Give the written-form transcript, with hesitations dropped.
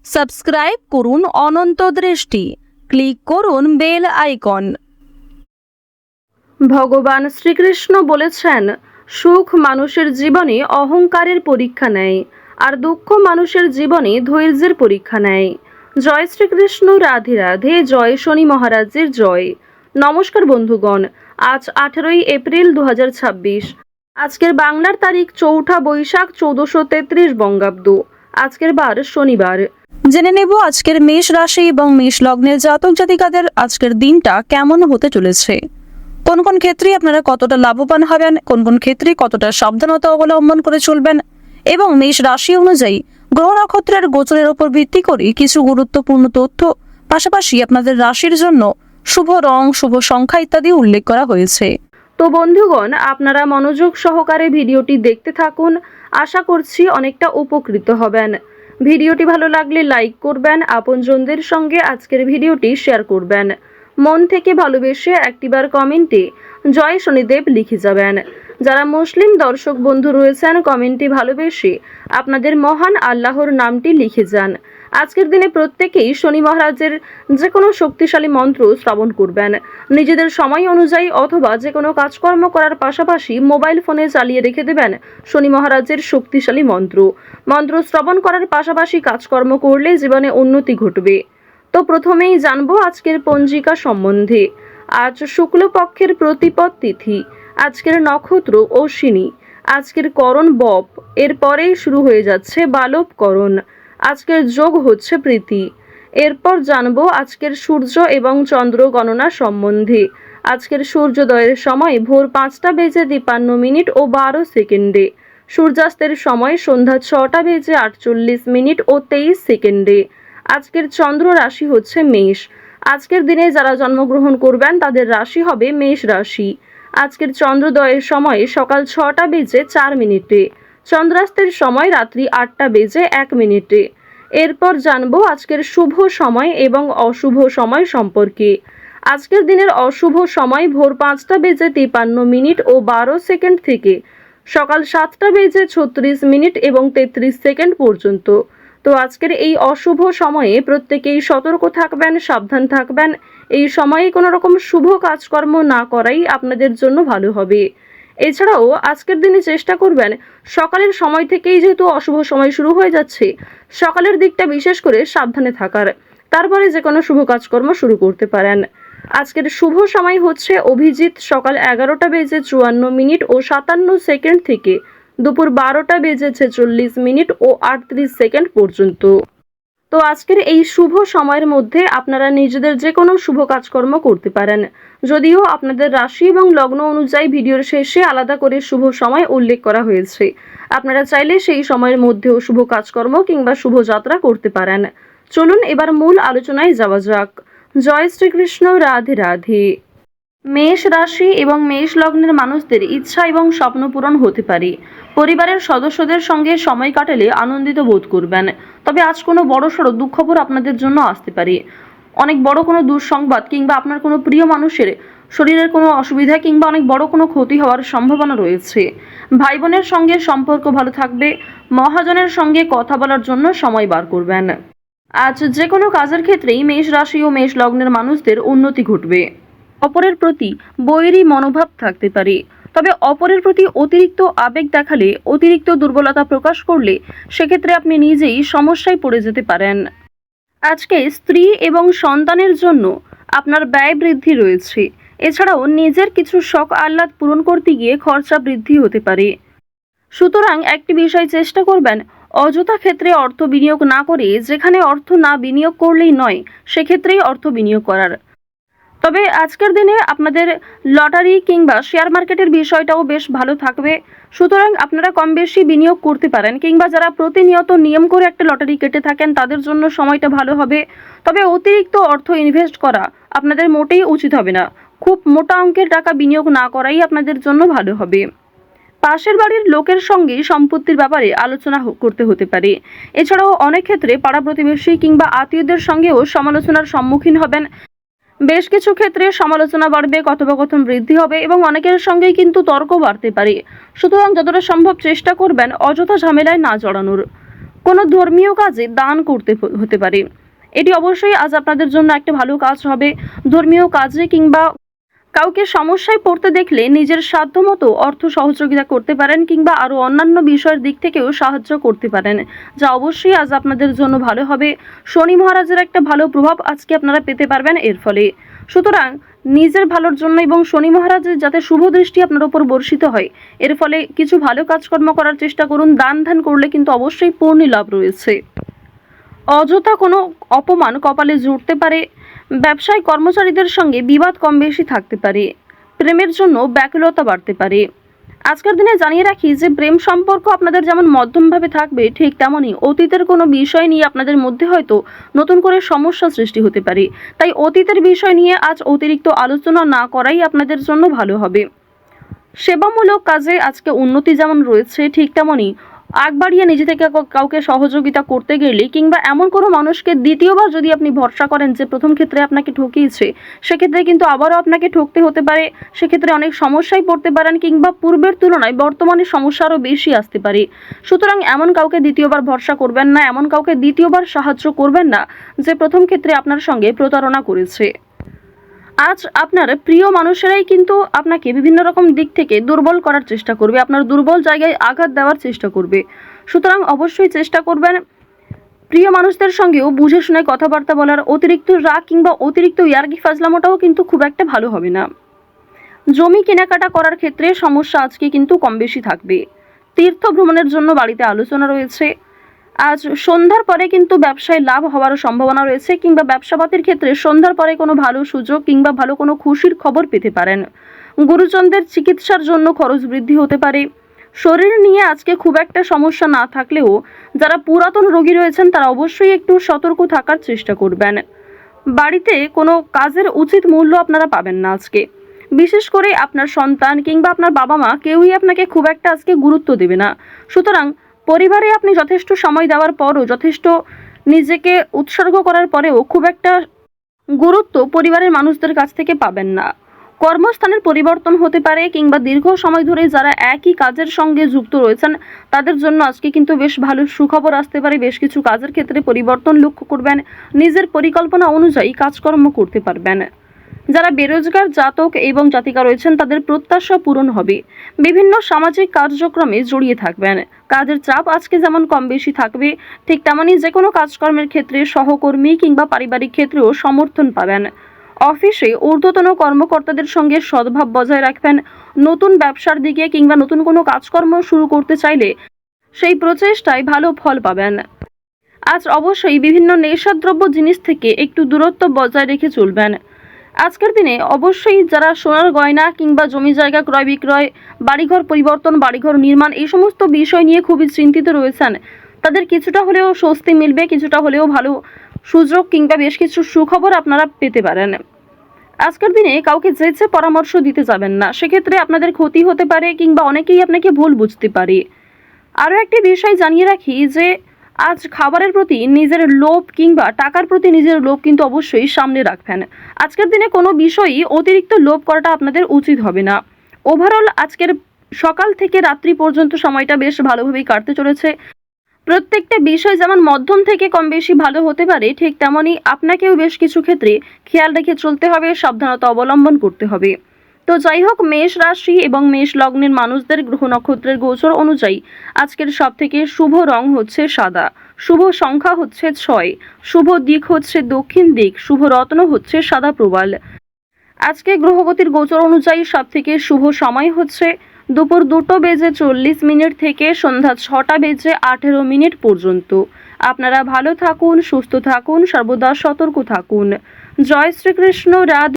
Subscribe করুন অনন্ত দৃষ্টি, click করুন বেল আইকন। ভগবান শ্রীকৃষ্ণ বলেছেন, সুখ মানুষের জীবনে অহংকারের পরীক্ষা নেয়, আর দুঃখ মানুষের জীবনে ধৈর্যের পরীক্ষা নেয়। জয় শ্রীকৃষ্ণ, রাধে রাধে, জয় শনি মহারাজের জয়। নমস্কার বন্ধুগণ, আজ 18ই এপ্রিল 2026। আজকের বাংলার তারিখ 4 বৈশাখ 1433 বঙ্গাব্দ। আজকের বার শনিবার। জেনে নেব আজকের মেষ রাশি এবং মেষ লগ্নের জাতক জাতিকাদের আজকের দিনটা কেমন হতে চলেছে। কোন কোন ক্ষেত্রে আপনারা কতটা লাভবান হবেন, কোন কোন ক্ষেত্রে কতটা সাবধানতা অবলম্বন করে চলবেন, এবং মেষ রাশি অনুযায়ী গ্রহ নক্ষত্রের গোচরের উপর ভিত্তি করে কিছু গুরুত্বপূর্ণ তথ্য, পাশাপাশি আপনাদের রাশির জন্য শুভ রং, শুভ সংখ্যা ইত্যাদি উল্লেখ করা হয়েছে। তো বন্ধুগণ, আপনারা মনোযোগ সহকারে ভিডিওটি দেখতে থাকুন। আশা করছি অনেকটা উপকৃত হবেন। ভিডিওটি ভালো লাগলে লাইক করবেন, আপনজনদের সঙ্গে আজকের ভিডিওটি শেয়ার করবেন। মন থেকে ভালোবেসে একটিবার কমেন্টে জয় শনিদেব লিখে যাবেন। যারা মুসলিম দর্শক বন্ধু রয়েছেন, কমেন্টে ভালোবেসে আপনাদের মহান আল্লাহর নামটি লিখে যান। আজকের দিনে প্রত্যেকেই শনি মহারাজের যে কোনো শক্তিশালী মন্ত্র শ্রবণ করবেন। নিজেদের সময় অনুযায়ী অথবা যে কোনো কাজকর্ম করার পাশাপাশি মোবাইল ফোনে চালিয়ে রেখে দেবেন শনি মহারাজের শক্তিশালী মন্ত্র। মন্ত্র শ্রবণ করার পাশাপাশি কাজকর্ম করলে জীবনে উন্নতি ঘটবে। তো প্রথমেই জানবো আজকের পঞ্জিকা সম্বন্ধে। আজ শুক্লপক্ষের প্রতিপদ তিথি, আজকের নক্ষত্র অশ্বিনী, আজকের করণ বপ, এরপরেই শুরু হয়ে যাচ্ছে বালবকরণ। আজকের যোগ হচ্ছে প্রীতি। এরপর জানবো আজকের সূর্য এবং চন্দ্র গণনা সম্বন্ধে। আজকের সূর্যোদয়ের সময় ভোর 5:53 ও 12 সেকেন্ডে, সূর্যাস্তের সময় সন্ধ্যা 6:48 ও 23 সেকেন্ডে। আজকের চন্দ্র রাশি হচ্ছে মেষ। আজকের দিনে যারা জন্মগ্রহণ করবেন তাদের রাশি হবে মেষ রাশি। আজকের চন্দ্রোদয়ের সময় সকাল 6:04, চন্দ্রাস্তের সময় রাত্রি 8:01। এরপর জানবো আজকের শুভ সময় এবং অশুভ সময় সম্পর্কে। আজকের দিনের অশুভ সময় ভোর 5:53 ও 12 সেকেন্ড থেকে সকাল 7:36 এবং 33 সেকেন্ড পর্যন্ত। তো আজকের এই অশুভ সময়ে প্রত্যেকেই সতর্ক থাকবেন, সাবধান থাকবেন। এই সময়ে কোনো রকম শুভ কাজকর্ম না করাই আপনাদের জন্য ভালো হবে। এছাড়াও আজকের দিনে চেষ্টা করবেন সকালের সময় থেকেই, যেহেতু অশুভ সময় শুরু হয়ে যাচ্ছে, সকালের দিকটা বিশেষ করে সাবধানে থাকার, তারপরে যে কোনো শুভ কাজকর্ম শুরু করতে পারেন। আজকের শুভ সময় হচ্ছে অভিজিৎ সকাল 11:54 ও 57 সেকেন্ড থেকে দুপুর 12:46 ও 38 সেকেন্ড পর্যন্ত। তো আজকের এই শুভ সময়ের মধ্যে আপনারা নিজেদের যে কোনো শুভ কাজকর্ম করতে পারেন। যদিও আপনাদের রাশি এবং লগ্ন অনুযায়ী ভিডিওর শেষে আলাদা করে শুভ সময় উল্লেখ করা হয়েছে, আপনারা চাইলে সেই সময়ের মধ্যেও শুভ কাজকর্ম কিংবা শুভ যাত্রা করতে পারেন। চলুন এবার মূল আলোচনায় যাওয়া যাক। জয় শ্রীকৃষ্ণ, রাধে রাধে। মেষ রাশি এবং মেষ লগ্নের মানুষদের ইচ্ছা এবং স্বপ্ন পূরণ হতে পারে। পরিবারের সদস্যদের সঙ্গে সময় কাটালে আনন্দিত বোধ করবেন। তবে আজ কোনো বড়সড় দুঃখবর আপনাদের জন্য আসতে পারে। অনেক বড় কোনো দুঃসংবাদ কিংবা আপনার কোনো প্রিয় মানুষের শরীরের কোনো অসুবিধা কিংবা অনেক বড় কোনো ক্ষতি হওয়ার সম্ভাবনা রয়েছে। ভাই বোনের সঙ্গে সম্পর্ক ভালো থাকবে। মহাজনের সঙ্গে কথা বলার জন্য সময় বার করবেন। আজ যে কোনো কাজের ক্ষেত্রেই মেষ রাশি ও মেষ লগ্নের মানুষদের উন্নতি ঘটবে। অপরের প্রতি বৈরী মনোভাব থাকতে পারে। তবে অপরের প্রতি অতিরিক্ত আবেগ দেখালে, অতিরিক্ত দুর্বলতা প্রকাশ করলে সেক্ষেত্রে আপনি নিজেই সমস্যায় পড়ে যেতে পারেন। আজকে স্ত্রী এবং সন্তানের জন্য আপনার ব্যয় বৃদ্ধি রয়েছে। এছাড়াও নিজের কিছু শখ আহ্লাদ পূরণ করতে গিয়ে খরচা বৃদ্ধি হতে পারে। সুতরাং একটি বিষয় চেষ্টা করবেন অযথা ক্ষেত্রে অর্থ বিনিয়োগ না করে, যেখানে অর্থ না বিনিয়োগ করলেই নয় সেক্ষেত্রেই অর্থ বিনিয়োগ করার। তবে আজকের দিনে আপনাদের লটারি কিংবা শেয়ার মার্কেটের বিষয়টাও বেশ ভালো থাকবে। সুতরাং আপনারা কম বেশি বিনিয়োগ করতে পারেন, কিংবা যারা প্রতিনিয়ত নিয়ম করে একটা লটারি কেটে থাকেন তাদের জন্য সময়টা ভালো হবে। তবে অতিরিক্ত অর্থ ইনভেস্ট করা আপনাদের মোটেই উচিত হবে না। খুব মোটা অঙ্কের টাকা বিনিয়োগ না করাই আপনাদের জন্য ভালো হবে। পাশের বাড়ির লোকের সঙ্গে সম্পত্তির ব্যাপারে আলোচনা করতে হতে পারে। এছাড়াও অনেক ক্ষেত্রে পাড়া প্রতিবেশী কিংবা আত্মীয়দের সঙ্গেও সমালোচনার সম্মুখীন হবেন। বেশ কিছু ক্ষেত্রে সমালোচনা বাড়বে, কথোপকথন বৃদ্ধি হবে এবং অনেকের সঙ্গেই কিন্তু তর্ক বাড়তে পারে। সুতরাং যতটা সম্ভব চেষ্টা করবেন অযথা ঝামেলায় না জড়ানোর। কোনো ধর্মীয় কাজে দান করতে হতে পারে। এটি অবশ্যই আজ আপনাদের জন্য একটা ভালো কাজ হবে। ধর্মীয় কাজে কিংবা কাউকে সমস্যায় পড়তে দেখলে নিজের সাধ্যমতো অর্থ সহযোগিতা করতে পারেন কিংবা আরও অন্যান্য বিষয়ের দিক থেকেও সাহায্য করতে পারেন, যা অবশ্যই আজ আপনাদের জন্য ভালো হবে। শনি মহারাজের একটা ভালো প্রভাব আজকে আপনারা পেতে পারবেন এর ফলে। সুতরাং নিজের ভালোর জন্য এবং শনি মহারাজের যাতে শুভ দৃষ্টি আপনার উপর বর্ষিত হয়, এর ফলে কিছু ভালো কাজকর্ম করার চেষ্টা করুন। দান ধ্যান করলে কিন্তু অবশ্যই পূর্ণ লাভ রয়েছে। অযথা কোনো অপমান কপালে জুটতে পারে। ব্যবসায় কর্মচারীদের সঙ্গে বিবাদ কম বেশি থাকতে পারে। প্রেমের জন্য ব্যাকুলতা বাড়তে পারে। আজকের দিনে জানিয়ে রাখি যে প্রেম সম্পর্ক আপনাদের যেমন মধ্যমভাবে থাকবে, ঠিক তেমনই অতীতের কোনো বিষয় নিয়ে আপনাদের মধ্যে হয়তো নতুন করে সমস্যা সৃষ্টি হতে পারে। তাই অতীতের বিষয় নিয়ে আজ অতিরিক্ত আলোচনা না করাই আপনাদের জন্য ভালো হবে। সেবামূলক কাজে আজকে উন্নতি যেমন রয়েছে, ঠিক তেমনই আগ বাড়িয়ে নিজে থেকে কাউকে সহযোগিতা করতে গেলে কিংবা এমন কোনো মানুষকে দ্বিতীয়বার যদি আপনি ভরসা করেন যে প্রথম ক্ষেত্রে আপনাকে ঠকিয়েছে, সেক্ষেত্রে কিন্তু আবারও আপনাকে ঠকতে হতে পারে। সেক্ষেত্রে অনেক সমস্যায় পড়তে পারেন কিংবা পূর্বের তুলনায় বর্তমানে সমস্যা আরও বেশি আসতে পারে। সুতরাং এমন কাউকে দ্বিতীয়বার ভরসা করবেন না, এমন কাউকে দ্বিতীয়বার সাহায্য করবেন না যে প্রথম ক্ষেত্রে আপনার সঙ্গে প্রতারণা করেছে। আজ আপনার প্রিয় মানুষেরাই কিন্তু আপনাকে বিভিন্ন রকম দিক থেকে দুর্বল করার চেষ্টা করবে, আপনার দুর্বল জায়গায় আঘাত দেওয়ার চেষ্টা করবে। সুতরাং অবশ্যই চেষ্টা করবেন প্রিয় মানুষদের সঙ্গেও বুঝে শুনে কথাবার্তা বলার। অতিরিক্ত রাগ কিংবা অতিরিক্ত ইয়ার্কি ফাজলামোটাও কিন্তু খুব একটা ভালো হবে না। জমি কেনাকাটা করার ক্ষেত্রে সমস্যা আজকে কিন্তু কম বেশি থাকবে। তীর্থ ভ্রমণের জন্য বাড়িতে আলোচনা রয়েছে। আজ সন্ধ্যার পরে কিন্তু ব্যবসায় লাভ হওয়ার সম্ভাবনা রয়েছে কিংবা ব্যবসাপাতির ক্ষেত্রে সন্ধ্যার পরে কোনো ভালো সুযোগ কিংবা ভালো কোনো খুশির খবর পেতে পারেন। গুরুজনদের চিকিৎসার জন্য খরচ বৃদ্ধি হতে পারে। শরীর নিয়ে আজকে খুব একটা সমস্যা না থাকলেও যারা পুরাতন রোগী রয়েছেন তারা অবশ্যই একটু সতর্ক থাকার চেষ্টা করবেন। বাড়িতে কোনো কাজের উচিত মূল্য আপনারা পাবেন না আজকে। বিশেষ করে আপনার সন্তান কিংবা আপনার বাবা মা কেউই আপনাকে খুব একটা আজকে গুরুত্ব দেবে না। সুতরাং পরিবারে আপনি যথেষ্ট সময় দেওয়ার পরও, যথেষ্ট নিজেকে উৎসর্গ করার পরেও খুব একটা গুরুত্ব পরিবারের মানুষদের কাছ থেকে পাবেন না। কর্মস্থানের পরিবর্তন হতে পারে কিংবা দীর্ঘ সময় ধরে যারা একই কাজের সঙ্গে যুক্ত রয়েছেন তাদের জন্য আজকে কিন্তু বেশ ভালো সুখবর আসতে পারে। বেশ কিছু কাজের ক্ষেত্রে পরিবর্তন লক্ষ্য করবেন। নিজের পরিকল্পনা অনুযায়ী কাজকর্ম করতে পারবেন। যারা বেরোজগার জাতক এবং জাতিকা রয়েছেন তাদের প্রত্যাশা পূরণ হবে। বিভিন্ন সামাজিক কার্যক্রমে জড়িয়ে থাকবেন। কাজের চাপ আজকে যেমন কম বেশি থাকবে, ঠিক তেমনই যে কোনো কাজকর্মের ক্ষেত্রে সহকর্মী কিংবা পারিবারিক ক্ষেত্রেও সমর্থন পাবেন। অফিসে ঊর্ধ্বতন কর্মকর্তাদের সঙ্গে সদ্ভাব বজায় রাখবেন। নতুন ব্যবসার দিকে কিংবা নতুন কোনো কাজকর্ম শুরু করতে চাইলে সেই প্রচেষ্টায় ভালো ফল পাবেন। আজ অবশ্যই বিভিন্ন নেশাদ্রব্য জিনিস থেকে একটু দূরত্ব বজায় রেখে চলবেন। আজকের দিনে অবশ্যই যারা সোনার গয়না কিংবা জমি জায়গা ক্রয় বিক্রয়, বাড়িঘর পরিবর্তন, বাড়িঘর নির্মাণ এই সমস্ত বিষয় নিয়ে খুবই চিন্তিত রয়েছেন, তাদের কিছুটা হলেও স্বস্তি মিলবে, কিছুটা হলেও ভালো সুযোগ কিংবা বেশ কিছু সুখবর আপনারা পেতে পারেন। আজকের দিনে কাউকে যেচে পরামর্শ দিতে যাবেন না, সেক্ষেত্রে আপনাদের ক্ষতি হতে পারে কিংবা অনেকেই আপনাকে ভুল বুঝতে পারে। আরও একটি বিষয় জানিয়ে রাখি যে আজ খাবারের প্রতি নিজের লোভ কিংবা টাকার প্রতি নিজের লোভ কিন্তু অবশ্যই সামনে রাখবেন। আজকের দিনে কোনো বিষয়ই অতিরিক্ত লোভ করাটা আপনাদের উচিত হবে না। ওভারঅল আজকের সকাল থেকে রাত্রি পর্যন্ত সময়টা বেশ ভালোভাবেই কাটতে চলেছে। প্রত্যেকটা বিষয় যেমন মধ্যম থেকে কম বেশি ভালো হতে পারে, ঠিক তেমনই আপনাকেও বেশ কিছু ক্ষেত্রে খেয়াল রেখে চলতে হবে, সাবধানতা অবলম্বন করতে হবে। তো যাই হোক, মেষ রাশি এবং মেষ লগ্নের মানুষদের গ্রহ নক্ষত্রের গোচর অনুযায়ী আজকের সবথেকে শুভ রং হচ্ছে সাদা, শুভ সংখ্যা হচ্ছে 6, শুভ দিক হচ্ছে দক্ষিণ দিক, শুভ রত্ন হচ্ছে সাদা প্রবাল। আজকে গ্রহগতির গোচর অনুযায়ী সবথেকে শুভ সময় হচ্ছে দুপুর 2:40 থেকে সন্ধ্যা 6:18 পর্যন্ত। আপনারা ভালো থাকুন, সুস্থ থাকুন, সর্বদা সতর্ক থাকুন। জয় শ্রীকৃষ্ণ। রাধে।